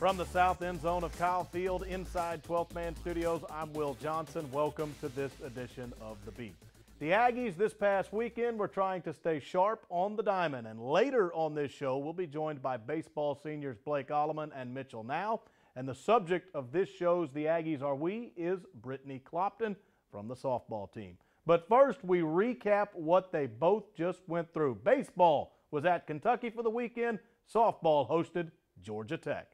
From the south end zone of Kyle Field inside 12th Man Studios, I'm Will Johnson. Welcome to this edition of The Beat. The Aggies this past weekend were trying to stay sharp on the diamond, and later on this show we'll be joined by baseball seniors Blake Alleman and Mitchell Now. And the subject of this show's The Aggies Are We is Brittany Clopton from the softball team. But first, we recap what they both just went through. Baseball was at Kentucky for the weekend. Softball hosted Georgia Tech.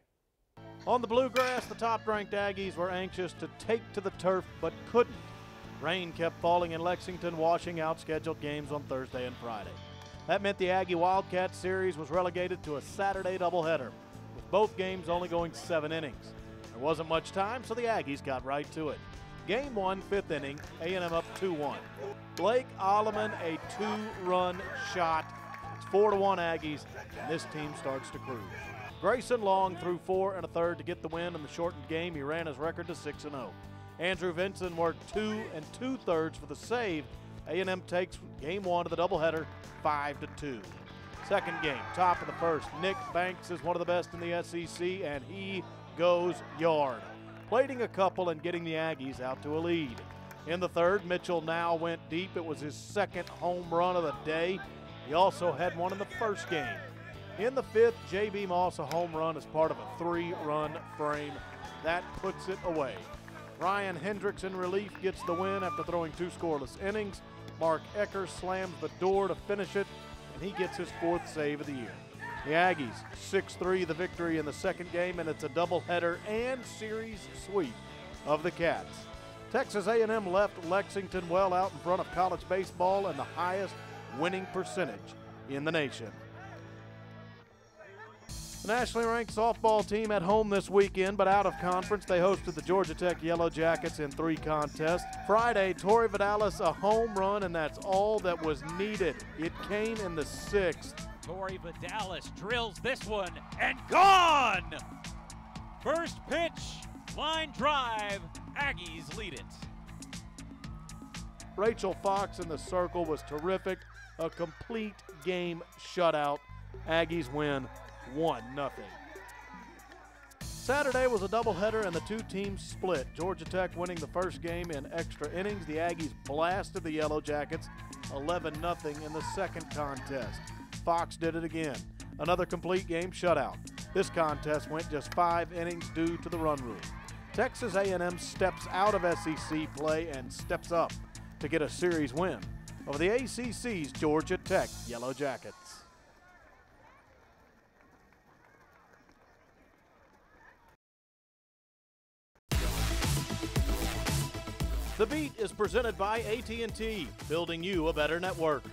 On the bluegrass, the top-ranked Aggies were anxious to take to the turf but couldn't. Rain kept falling in Lexington, washing out scheduled games on Thursday and Friday. That meant the Aggie Wildcats series was relegated to a Saturday doubleheader, with both games only going 7 innings. There wasn't much time, so the Aggies got right to it. Game 1, 5th inning, A&M up 2-1. Blake Alleman, a 2-run shot. It's 4-1 Aggies, and this team starts to cruise. Grayson Long threw 4 1/3 to get the win in the shortened game. He ran his record to 6-0. Andrew Vinson worked 2 2/3 for the save. A&M takes game 1 of the doubleheader 5-2. Second game, top of the first. Nick Banks is one of the best in the SEC, and he goes yard, plating a couple and getting the Aggies out to a lead. In the third, Mitchell Now went deep. It was his second home run of the day. He also had one in the first game. In the fifth, J.B. Moss, a home run as part of a 3-run frame. That puts it away. Ryan Hendricks in relief gets the win after throwing 2 scoreless innings. Mark Eckers slams the door to finish it, and he gets his 4th save of the year. The Aggies 6-3 the victory in the second game, and it's a doubleheader and series sweep of the Cats. Texas A&M left Lexington well out in front of college baseball and the highest winning percentage in the nation. The nationally ranked softball team at home this weekend, but out of conference. They hosted the Georgia Tech Yellow Jackets in 3 contests. Friday, Torrey Vidalis, a home run, and that's all that was needed. It came in the 6th. Torrey Vidalis drills this one, and gone! First pitch, line drive, Aggies lead it. Rachel Fox in the circle was terrific. A complete game shutout. Aggies win 1-0. Saturday was a doubleheader and the 2 teams split. Georgia Tech winning the first game in extra innings. The Aggies blasted the Yellow Jackets 11-0 in the second contest. Fox did it again. Another complete game shutout. This contest went just 5 innings due to the run rule. Texas A&M steps out of SEC play and steps up to get a series win over the ACC's Georgia Tech Yellow Jackets. The Beat is presented by AT&T, building you a better network.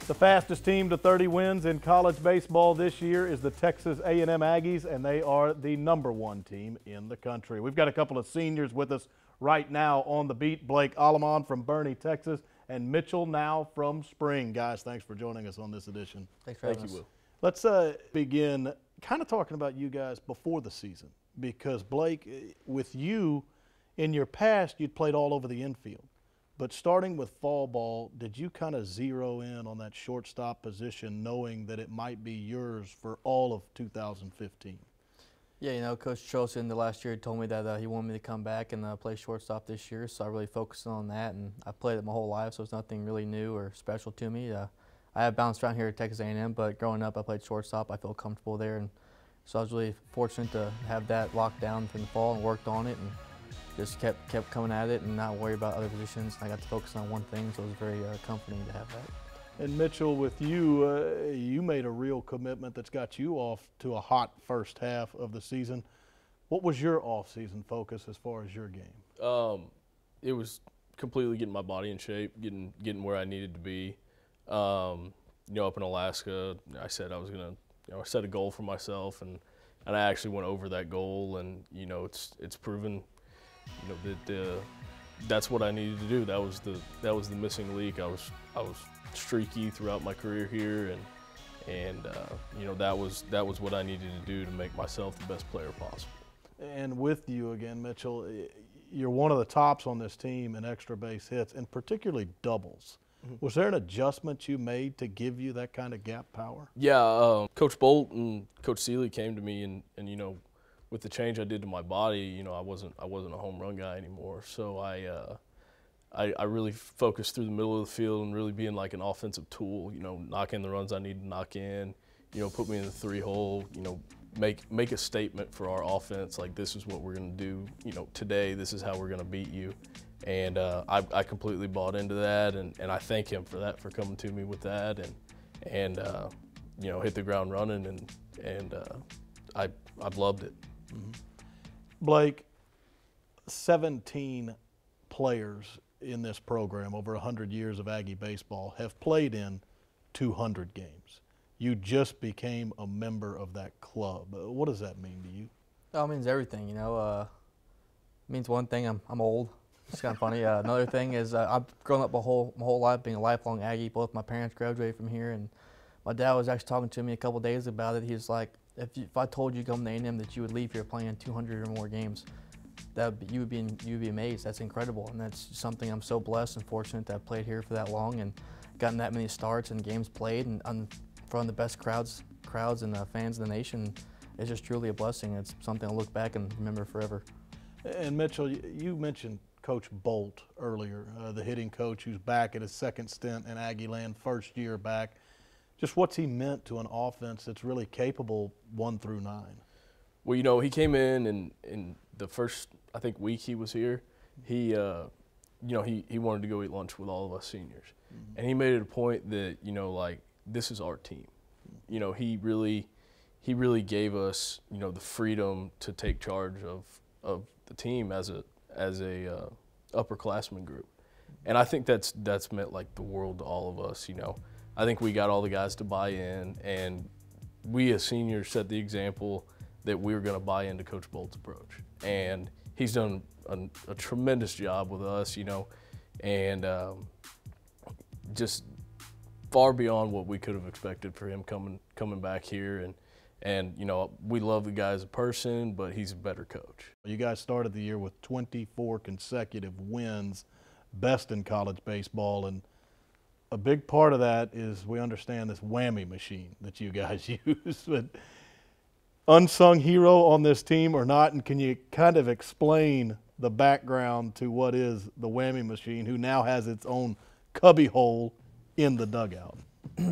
The fastest team to 30 wins in college baseball this year is the Texas A&M Aggies, and they are the #1 team in the country. We've got a couple of seniors with us right now on The Beat. Blake Alleman from Boerne, Texas, and Mitchell Now from Spring. Guys, thanks for joining us on this edition. Thanks for having us. Will. Let's begin kind of talking about you guys before the season, because Blake, with you, in your past, you'd played all over the infield. But starting with fall ball, did you kind of zero in on that shortstop position, knowing that it might be yours for all of 2015? Yeah, you know, Coach Trosen the last year told me that he wanted me to come back and play shortstop this year, so I really focused on that, and I played it my whole life, so it's nothing really new or special to me. I have bounced around here at Texas A&M, but growing up I played shortstop. I feel comfortable there, and so I was really fortunate to have that locked down in the fall and worked on it, and just kept coming at it and not worry about other positions. I got to focus on one thing, so it was very comforting to have that. And Mitchell, with you, you made a real commitment that's got you off to a hot first half of the season. What was your off-season focus as far as your game? It was completely getting my body in shape, getting where I needed to be. Up in Alaska, I said I was gonna, I set a goal for myself, and I actually went over that goal, and it's proven. That's what I needed to do. That was the missing link. I was streaky throughout my career here, and that was what I needed to do to make myself the best player possible. And with you again, Mitchell, you're one of the tops on this team in extra base hits, and particularly doubles. Was there an adjustment you made to give you that kind of gap power? Yeah, Coach Bolt and Coach Seeley came to me, and you know, with the change I did to my body, you know, I wasn't a home run guy anymore. So I really focused through the middle of the field and really being like an offensive tool. You know, knocking the runs I need to knock in. You know, put me in the 3-hole. You know, make a statement for our offense. Like, this is what we're going to do. You know, today this is how we're going to beat you. And I completely bought into that, and I thank him for that, for coming to me with that, and you know, hit the ground running, and I've loved it. Mm-hmm. Blake, 17 players in this program over 100 years of Aggie baseball have played in 200 games. You just became a member of that club. What does that mean to you? Oh, it means everything, you know. It means one thing, I'm old. It's kind of funny. Another thing is I've grown up my whole life being a lifelong Aggie. Both my parents graduated from here, and my dad was actually talking to me a couple of days about it. He was like, if I told you come to A&M that you would leave here playing 200 or more games, you would be amazed. That's incredible, and that's something I'm so blessed and fortunate that I've played here for that long and gotten that many starts and games played, and in front of the best crowds and fans in the nation. It's just truly a blessing. It's something I'll look back and remember forever. And Mitchell, you mentioned Coach Bolt earlier, the hitting coach who's back at his second stint in Aggieland, first year back. Just what's he meant to an offense that's really capable 1 through 9? Well, you know, he came in the first, I think, week he was here. He, you know, he wanted to go eat lunch with all of us seniors. Mm-hmm. And he made it a point that, you know, like, this is our team. You know, he really gave us, you know, the freedom to take charge of the team as a upperclassmen group. And I think that's meant like the world to all of us, you know. I think we got all the guys to buy in, and we as seniors set the example that we were going to buy into Coach Bolt's approach. And he's done a tremendous job with us, you know, and just far beyond what we could have expected for him coming back here. And you know, we love the guy as a person, but he's a better coach. You guys started the year with 24 consecutive wins, best in college baseball, and a big part of that is we understand this whammy machine that you guys use. But unsung hero on this team or not, and can you kind of explain the background to what is the whammy machine, who now has its own cubby hole in the dugout?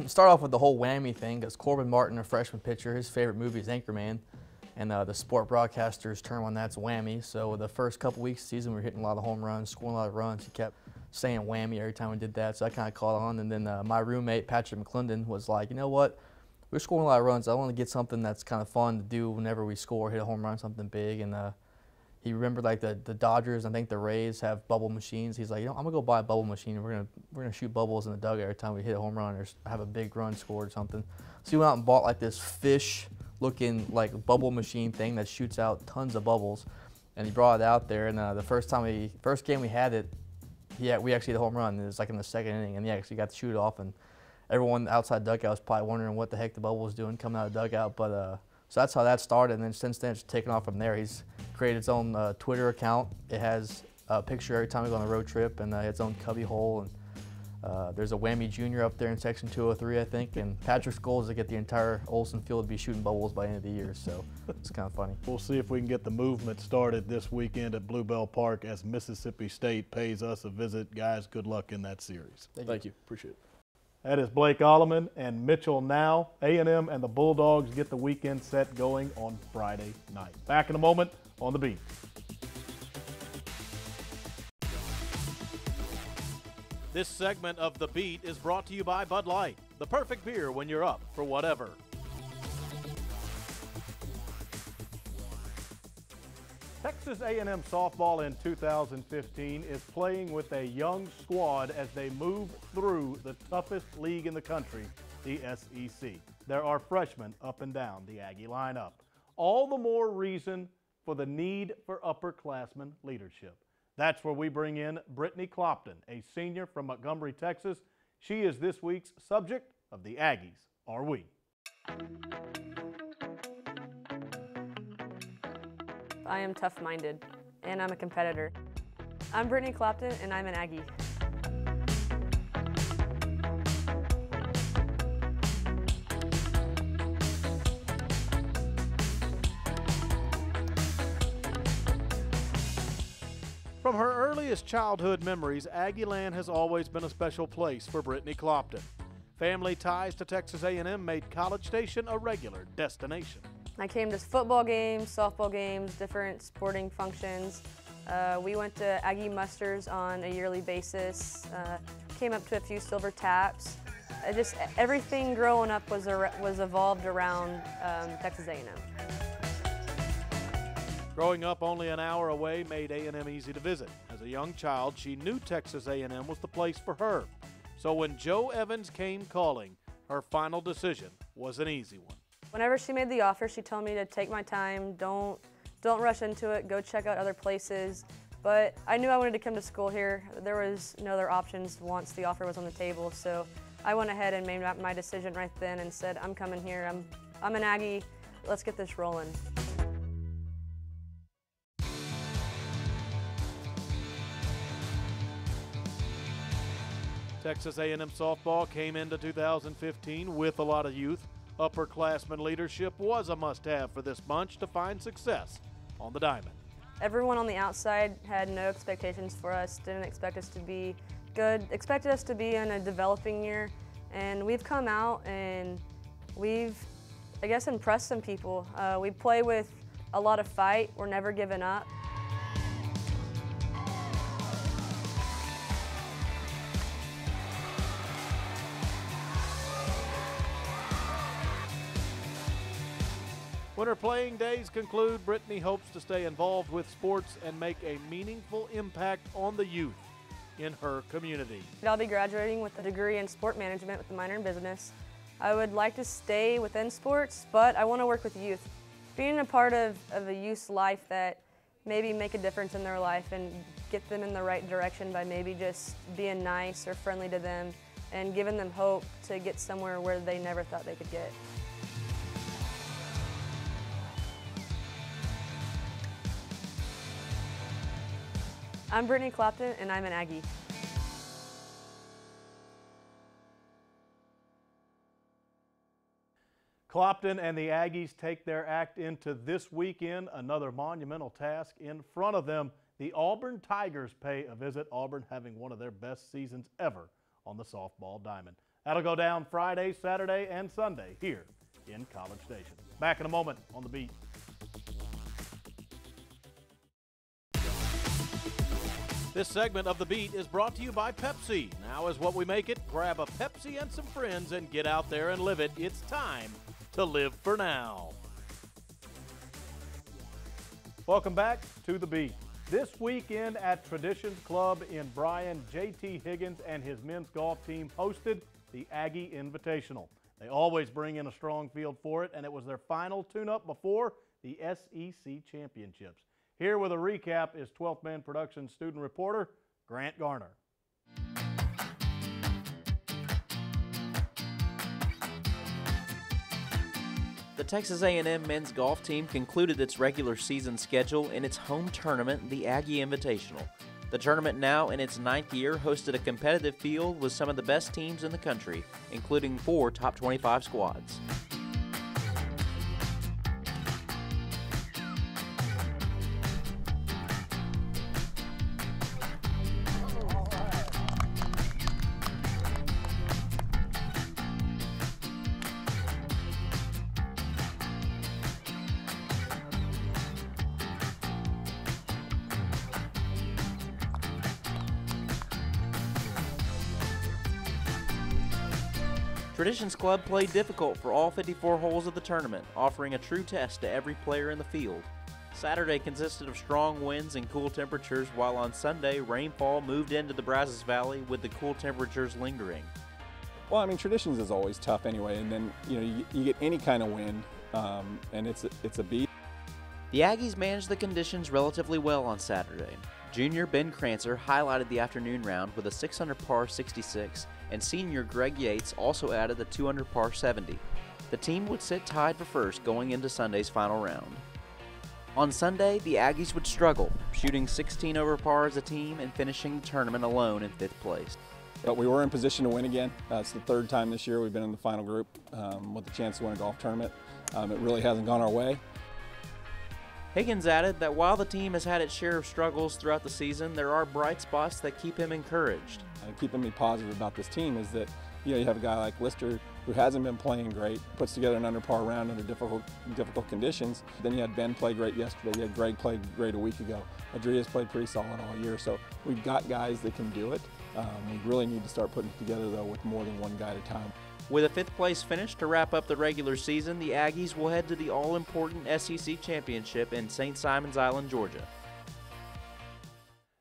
Start off with the whole whammy thing, because Corbin Martin, a freshman pitcher, his favorite movie is Anchorman, and the sport broadcaster's term on that's whammy. So the first couple weeks of the season, we were hitting a lot of home runs, scoring a lot of runs. He kept saying whammy every time we did that, so I kind of caught on. And then my roommate, Patrick McClendon, was like, you know what, we're scoring a lot of runs. I want to get something that's kind of fun to do whenever we score, hit a home run, something big. And he remembered like the Dodgers, I think the Rays have bubble machines. He's like, you know, I'm gonna go buy a bubble machine, and we're gonna shoot bubbles in the dugout every time we hit a home run or have a big run scored or something. So he went out and bought like this fish-looking like bubble machine thing that shoots out tons of bubbles, and he brought it out there. And the first game we had it, we actually hit a home run. It was like in the second inning, and he actually got to shoot it off. And everyone outside the dugout was probably wondering what the heck the bubble was doing coming out of the dugout. But so that's how that started, and then since then it's taken off from there. He's created his own Twitter account. It has a picture every time we go on a road trip, and its own cubby hole. And there's a Whammy Junior up there in section 203, I think. And Patrick's goal is to get the entire Olsen field to be shooting bubbles by the end of the year. So it's kind of funny. We'll see if we can get the movement started this weekend at Bluebell Park as Mississippi State pays us a visit. Guys, good luck in that series. Thank you. Appreciate it. That is Blake Alleman and Mitchell Now. A&M and the Bulldogs get the weekend set going on Friday night. Back in a moment on The Beat. This segment of The Beat is brought to you by Bud Light, the perfect beer when you're up for whatever. Texas A&M softball in 2015 is playing with a young squad as they move through the toughest league in the country, the SEC. There are freshmen up and down the Aggie lineup. All the more reason for the need for upperclassmen leadership. That's where we bring in Brittany Clopton, a senior from Montgomery, Texas. She is this week's subject of the Aggies Are We. I am tough-minded, and I'm a competitor. I'm Brittany Clopton, and I'm an Aggie. From her earliest childhood memories, Aggieland has always been a special place for Brittany Clopton. Family ties to Texas A&M made College Station a regular destination. I came to football games, softball games, different sporting functions. We went to Aggie Musters on a yearly basis, came up to a few silver taps. Everything growing up was evolved around Texas A&M. Growing up only an hour away made A&M easy to visit. As a young child, she knew Texas A&M was the place for her. So when Joe Evans came calling, her final decision was an easy one. Whenever she made the offer, she told me to take my time, don't rush into it, go check out other places. But I knew I wanted to come to school here. There was no other options once the offer was on the table, so I went ahead and made my decision right then and said, I'm coming here, I'm an Aggie, let's get this rolling. Texas A&M softball came into 2015 with a lot of youth. Upperclassmen leadership was a must-have for this bunch to find success on the diamond. Everyone on the outside had no expectations for us, didn't expect us to be good, expected us to be in a developing year, and we've come out and we've, I guess, impressed some people. We play with a lot of fight, we're never giving up. When her playing days conclude, Brittany hopes to stay involved with sports and make a meaningful impact on the youth in her community. I'll be graduating with a degree in sport management with a minor in business. I would like to stay within sports, but I want to work with youth. Being a part of a youth's life that maybe make a difference in their life and get them in the right direction by maybe just being nice or friendly to them and giving them hope to get somewhere where they never thought they could get. I'm Brittany Clopton, and I'm an Aggie. Clopton and the Aggies take their act into this weekend, another monumental task in front of them. The Auburn Tigers pay a visit, Auburn having one of their best seasons ever on the softball diamond. That'll go down Friday, Saturday, and Sunday here in College Station. Back in a moment on The Beat. This segment of The Beat is brought to you by Pepsi. Now is what we make it. Grab a Pepsi and some friends and get out there and live it. It's time to live for now. Welcome back to The Beat. This weekend at Traditions Club in Bryan, J.T. Higgins and his men's golf team hosted the Aggie Invitational. They always bring in a strong field for it, and it was their final tune-up before the SEC Championships. Here with a recap is 12th Man Productions student reporter Grant Garner. The Texas A&M men's golf team concluded its regular season schedule in its home tournament, the Aggie Invitational. The tournament, now in its 9th year, hosted a competitive field with some of the best teams in the country, including 4 top 25 squads. Traditions Club played difficult for all 54 holes of the tournament, offering a true test to every player in the field. Saturday consisted of strong winds and cool temperatures, while on Sunday, rainfall moved into the Brazos Valley with the cool temperatures lingering. Well, I mean, Traditions is always tough anyway, and then you get any kind of wind, and it's a beat. The Aggies managed the conditions relatively well on Saturday. Junior Ben Crancer highlighted the afternoon round with a 6-under par 66, and senior Greg Yates also added a 2-under par 70. The team would sit tied for first going into Sunday's final round. On Sunday, the Aggies would struggle, shooting 16 over par as a team and finishing the tournament alone in 5th place. But we were in position to win again. It's the 3rd time this year we've been in the final group with a chance to win a golf tournament. It really hasn't gone our way. Higgins added that while the team has had its share of struggles throughout the season, there are bright spots that keep him encouraged. Keeping me positive about this team is that you have a guy like Lister who hasn't been playing great, puts together an under par round under difficult conditions. Then you had Ben play great yesterday. You had Greg play great a week ago. Adria's played pretty solid all year. So we've got guys that can do it. We really need to start putting it together though with more than one guy at a time. With a 5th place finish to wrap up the regular season, the Aggies will head to the all-important SEC Championship in St. Simons Island, Georgia.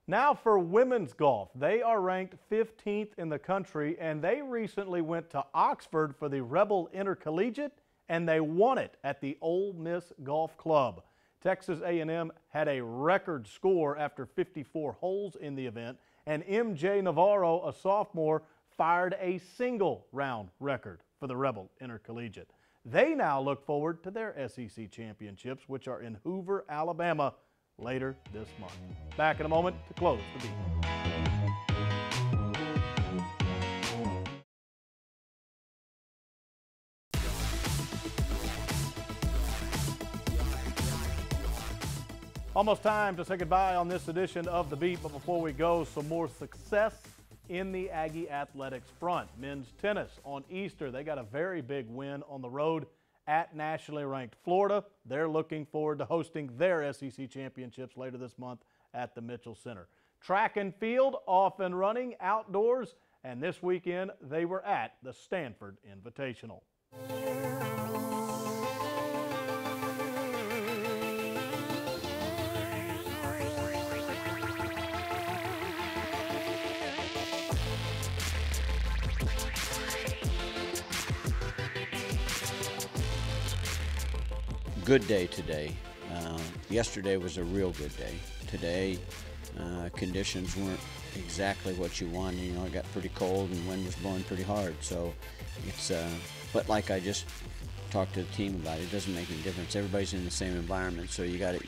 Now for women's golf. They are ranked 15th in the country, and they recently went to Oxford for the Rebel Intercollegiate, and they won it at the Ole Miss Golf Club. Texas A&M had a record score after 54 holes in the event, and MJ Navarro, a sophomore, fired a single round record for the Rebel Intercollegiate. They now look forward to their SEC championships, which are in Hoover, Alabama, later this month. Back in a moment to close the beat. Almost time to say goodbye on this edition of The Beat, but before we go, some more success in the Aggie athletics front. Men's tennis on Easter, they got a very big win on the road at nationally ranked Florida. They're looking forward to hosting their SEC championships later this month at the Mitchell Center. Track and field off and running outdoors, and this weekend they were at the Stanford Invitational. Good day today. Yesterday was a real good day. Today, conditions weren't exactly what you want. You know, it got pretty cold and wind was blowing pretty hard. So it's, but like I just talked to the team about, it doesn't make any difference. Everybody's in the same environment, so you gotta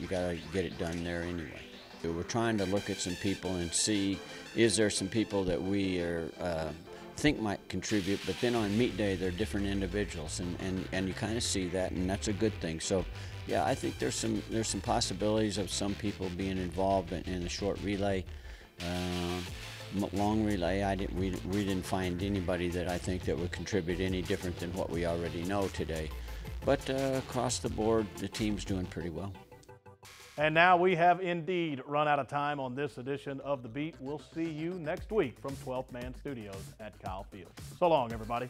get it done there anyway. So we're trying to look at some people and see, is there some people that we are think might contribute, but then on meet day they're different individuals, and you kind of see that, and that's a good thing. So yeah, I think there's some possibilities of some people being involved in the short relay. Long relay, we didn't find anybody that I think that would contribute any different than what we already know today, but across the board the team's doing pretty well. And now we have indeed run out of time on this edition of The Beat. We'll see you next week from 12th Man Studios at Kyle Field. So long, everybody.